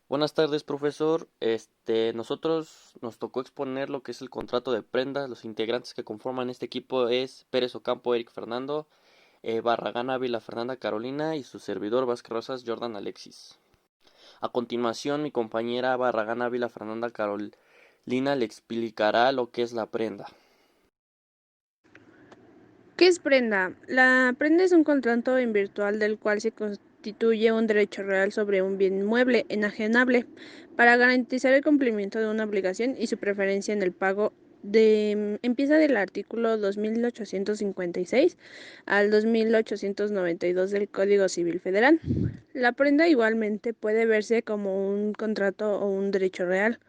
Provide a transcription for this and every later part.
Buenas tardes, profesor. Nosotros nos tocó exponer lo que es el contrato de prenda. Los integrantes que conforman este equipo es Pérez Ocampo, Eric Fernando, Barragán Ávila, Fernanda Carolina y su servidor Vázquez Rosas, Jordan Alexis. A continuación, mi compañera Barragán Ávila, Fernanda Carolina le explicará lo que es la prenda. ¿Qué es prenda? La prenda es un contrato virtual del cual se constituye un derecho real sobre un bien inmueble, enajenable, para garantizar el cumplimiento de una obligación y su preferencia en el pago empieza del artículo 2856 al 2892 del Código Civil Federal. La prenda igualmente puede verse como un contrato o un derecho real.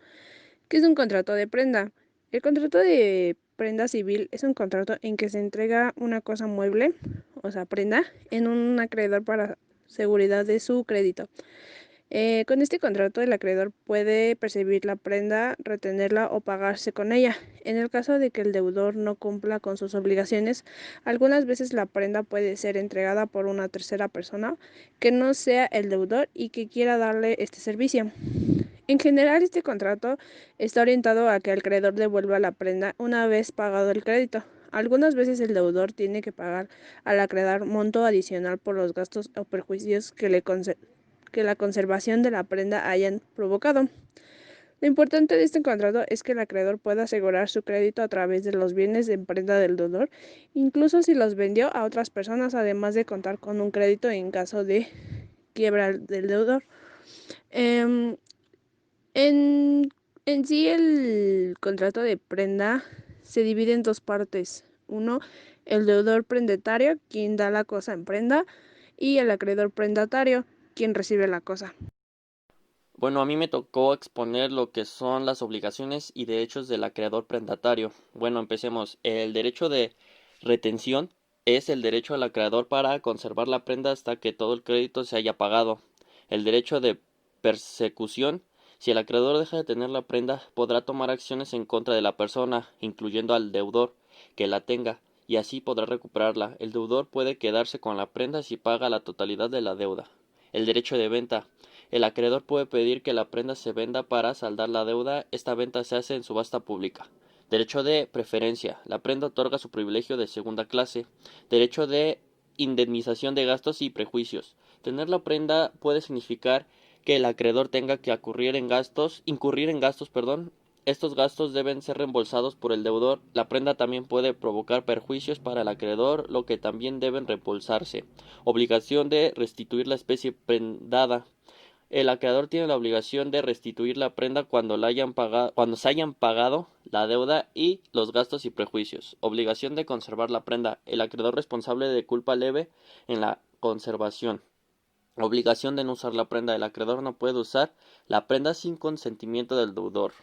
¿Qué es un contrato de prenda? El contrato de prenda civil es un contrato en que se entrega una cosa mueble, o sea, prenda, en un acreedor para seguridad de su crédito. Con este contrato, el acreedor puede percibir la prenda, retenerla o pagarse con ella. En el caso de que el deudor no cumpla con sus obligaciones, algunas veces la prenda puede ser entregada por una tercera persona que no sea el deudor y que quiera darle este servicio. En general, este contrato está orientado a que el acreedor devuelva la prenda una vez pagado el crédito. Algunas veces el deudor tiene que pagar al acreedor monto adicional por los gastos o perjuicios que la conservación de la prenda hayan provocado. Lo importante de este contrato es que el acreedor pueda asegurar su crédito a través de los bienes de prenda del deudor, incluso si los vendió a otras personas, además de contar con un crédito en caso de quiebra del deudor. Em, en, en sí, el contrato de prenda se divide en dos partes. Uno, el deudor prendatario, quien da la cosa en prenda, y el acreedor prendatario, quien recibe la cosa. Bueno, a mí me tocó exponer lo que son las obligaciones y derechos del acreedor prendatario. Bueno, empecemos. El derecho de retención es el derecho del acreedor para conservar la prenda hasta que todo el crédito se haya pagado. El derecho de persecución, si el acreedor deja de tener la prenda, podrá tomar acciones en contra de la persona, incluyendo al deudor que la tenga, y así podrá recuperarla. El deudor puede quedarse con la prenda si paga la totalidad de la deuda. El derecho de venta. El acreedor puede pedir que la prenda se venda para saldar la deuda. Esta venta se hace en subasta pública. Derecho de preferencia. La prenda otorga su privilegio de segunda clase. Derecho de indemnización de gastos y prejuicios. Tener la prenda puede significar que el acreedor tenga que incurrir en gastos, perdón. Estos gastos deben ser reembolsados por el deudor. La prenda también puede provocar perjuicios para el acreedor, lo que también deben reembolsarse. Obligación de restituir la especie prendada. El acreedor tiene la obligación de restituir la prenda cuando se hayan pagado la deuda y los gastos y prejuicios. Obligación de conservar la prenda. El acreedor responsable de culpa leve en la conservación. Obligación de no usar la prenda. El acreedor no puede usar la prenda sin consentimiento del deudor.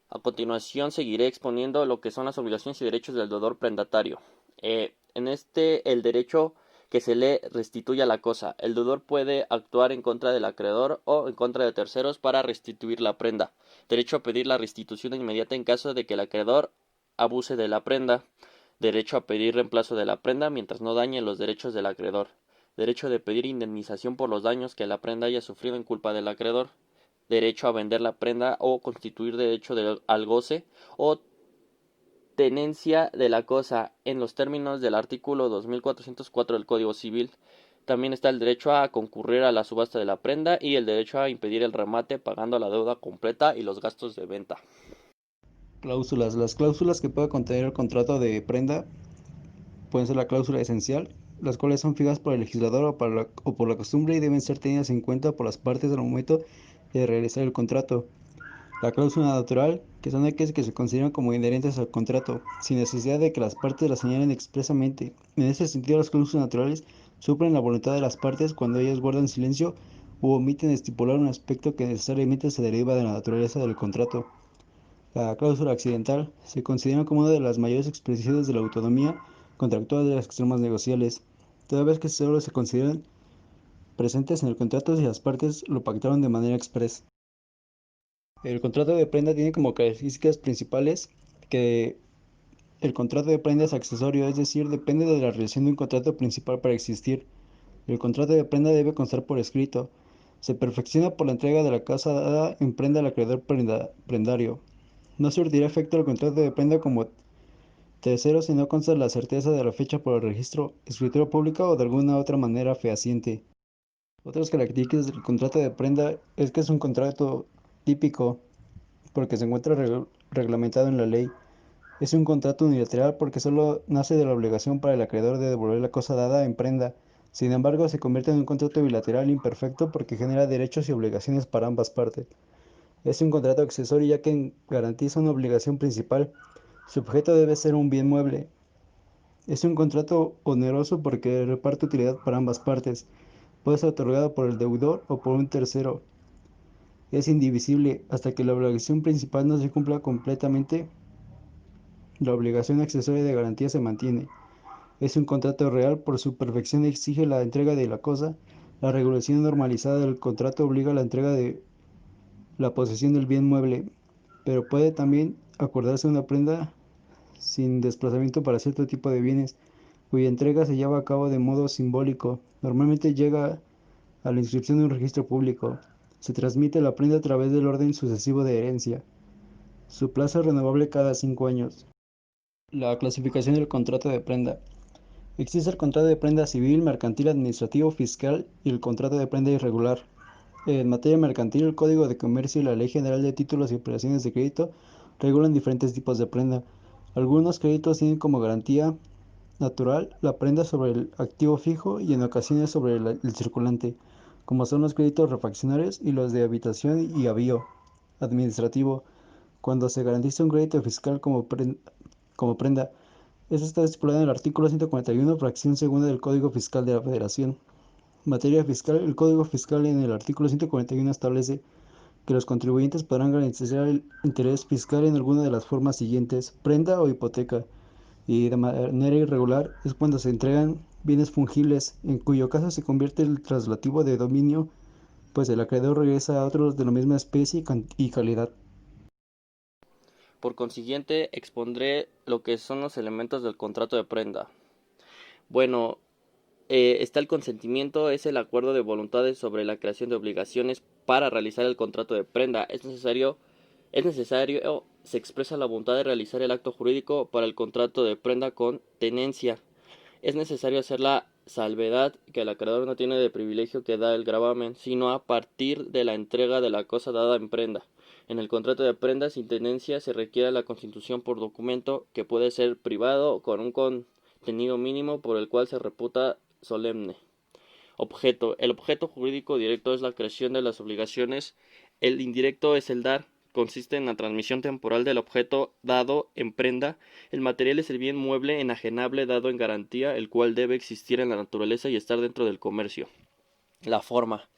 A continuación seguiré exponiendo lo que son las obligaciones y derechos del deudor prendatario. El derecho que se le restituya la cosa. El deudor puede actuar en contra del acreedor o en contra de terceros para restituir la prenda. Derecho a pedir la restitución inmediata en caso de que el acreedor abuse de la prenda. Derecho a pedir reemplazo de la prenda mientras no dañe los derechos del acreedor. Derecho de pedir indemnización por los daños que la prenda haya sufrido en culpa del acreedor. Derecho a vender la prenda o constituir derecho al goce o tenencia de la cosa en los términos del artículo 2404 del Código Civil. También está el derecho a concurrir a la subasta de la prenda y el derecho a impedir el remate pagando la deuda completa y los gastos de venta. Cláusulas. Las cláusulas que pueda contener el contrato de prenda pueden ser la cláusula esencial, las cuales son fijadas por el legislador o por la costumbre y deben ser tenidas en cuenta por las partes al momento de realizar el contrato. La cláusula natural, que son aquellas que se consideran como inherentes al contrato, sin necesidad de que las partes las señalen expresamente. En ese sentido, las cláusulas naturales suplen la voluntad de las partes cuando ellas guardan silencio u omiten estipular un aspecto que necesariamente se deriva de la naturaleza del contrato. La cláusula accidental se considera como una de las mayores expresiones de la autonomía contractual de las extremas negociables, toda vez que solo se consideran presentes en el contrato si las partes lo pactaron de manera expresa. El contrato de prenda tiene como características principales que el contrato de prenda es accesorio, es decir, depende de la relación de un contrato principal para existir. El contrato de prenda debe constar por escrito. Se perfecciona por la entrega de la casa dada en prenda al acreedor prendario. No surtirá efecto el contrato de prenda como tercero si no consta la certeza de la fecha por el registro, escritura pública o de alguna otra manera fehaciente. Otras características del contrato de prenda es que es un contrato típico porque se encuentra reglamentado en la ley. Es un contrato unilateral porque solo nace de la obligación para el acreedor de devolver la cosa dada en prenda. Sin embargo, se convierte en un contrato bilateral imperfecto porque genera derechos y obligaciones para ambas partes. Es un contrato accesorio ya que garantiza una obligación principal. Su objeto debe ser un bien mueble. Es un contrato oneroso porque reparte utilidad para ambas partes. Puede ser otorgado por el deudor o por un tercero. Es indivisible hasta que la obligación principal no se cumpla completamente. La obligación accesoria de garantía se mantiene. Es un contrato real, por su perfección exige la entrega de la cosa. La regulación normalizada del contrato obliga a la entrega de la posesión del bien mueble, pero puede también acordarse una prenda sin desplazamiento para cierto tipo de bienes, cuya entrega se lleva a cabo de modo simbólico. Normalmente llega a la inscripción de un registro público. Se transmite la prenda a través del orden sucesivo de herencia. Su plazo es renovable cada 5 años. La clasificación del contrato de prenda. Existe el contrato de prenda civil, mercantil, administrativo, fiscal y el contrato de prenda irregular. En materia mercantil, el Código de Comercio y la Ley General de Títulos y Operaciones de Crédito regulan diferentes tipos de prenda. Algunos créditos tienen como garantía natural la prenda sobre el activo fijo y en ocasiones sobre el circulante, como son los créditos refaccionarios y los de habitación y avío. Administrativo, cuando se garantiza un crédito fiscal como prenda. Eso está estipulado en el artículo 141, fracción segunda del Código Fiscal de la Federación. Materia fiscal, el Código Fiscal en el artículo 141 establece que los contribuyentes podrán garantizar el interés fiscal en alguna de las formas siguientes: prenda o hipoteca, y de manera irregular es cuando se entregan bienes fungibles, en cuyo caso se convierte el traslativo de dominio, pues el acreedor regresa a otros de la misma especie y calidad. Por consiguiente, expondré lo que son los elementos del contrato de prenda. Bueno, está el consentimiento, es el acuerdo de voluntades sobre la creación de obligaciones para realizar el contrato de prenda. Se expresa la voluntad de realizar el acto jurídico para el contrato de prenda con tenencia. Es necesario hacer la salvedad que el acreedor no tiene de privilegio que da el gravamen, sino a partir de la entrega de la cosa dada en prenda. En el contrato de prenda sin tenencia se requiere la constitución por documento que puede ser privado con un contenido mínimo por el cual se reputa solemne. Objeto. El objeto jurídico directo es la creación de las obligaciones. El indirecto es el dar. Consiste en la transmisión temporal del objeto dado en prenda. El material es el bien mueble enajenable dado en garantía, el cual debe existir en la naturaleza y estar dentro del comercio. La forma.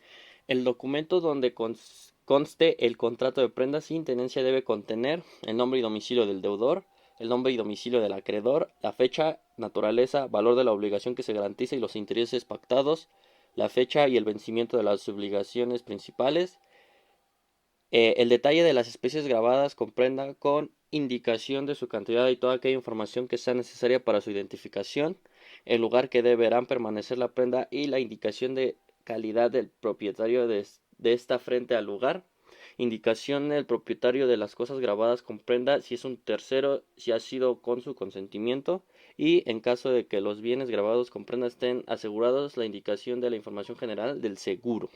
El documento donde conste el contrato de prenda sin tenencia debe contener el nombre y domicilio del deudor, el nombre y domicilio del acreedor, la fecha, naturaleza, valor de la obligación que se garantiza y los intereses pactados, la fecha y el vencimiento de las obligaciones principales, el detalle de las especies grabadas con prenda con indicación de su cantidad y toda aquella información que sea necesaria para su identificación, el lugar que deberán permanecer la prenda y la indicación de calidad del propietario de esta frente al lugar, indicación del propietario de las cosas grabadas con prenda si es un tercero, si ha sido con su consentimiento, y en caso de que los bienes grabados con prenda estén asegurados, la indicación de la información general del seguro.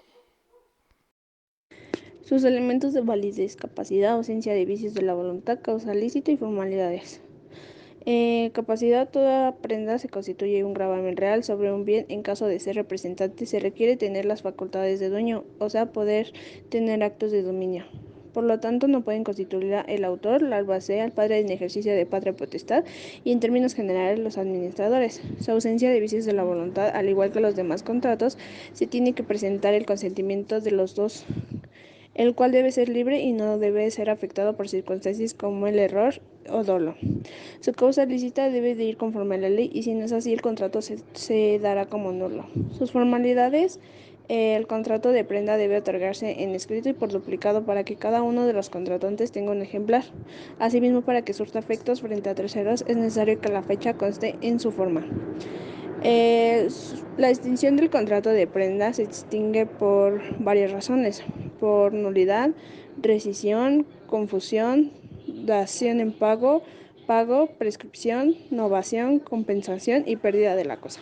Sus elementos de validez, capacidad, ausencia de vicios de la voluntad, causa lícito y formalidades. Capacidad. Toda prenda se constituye un gravamen real sobre un bien. En caso de ser representante, se requiere tener las facultades de dueño, o sea, poder tener actos de dominio. Por lo tanto, no pueden constituirla el autor, la albacea, el padre en ejercicio de patria potestad y, en términos generales, los administradores. Su ausencia de vicios de la voluntad, al igual que los demás contratos, se tiene que presentar el consentimiento de los dos, el cual debe ser libre y no debe ser afectado por circunstancias como el error o dolo. Su causa lícita debe de ir conforme a la ley y si no es así el contrato se dará como nulo. Sus formalidades. El contrato de prenda debe otorgarse en escrito y por duplicado para que cada uno de los contratantes tenga un ejemplar. Asimismo, para que surta efectos frente a terceros, es necesario que la fecha conste en su forma. La extinción del contrato de prenda se extingue por varias razones: por nulidad, rescisión, confusión, dación en pago, prescripción, novación, compensación y pérdida de la cosa.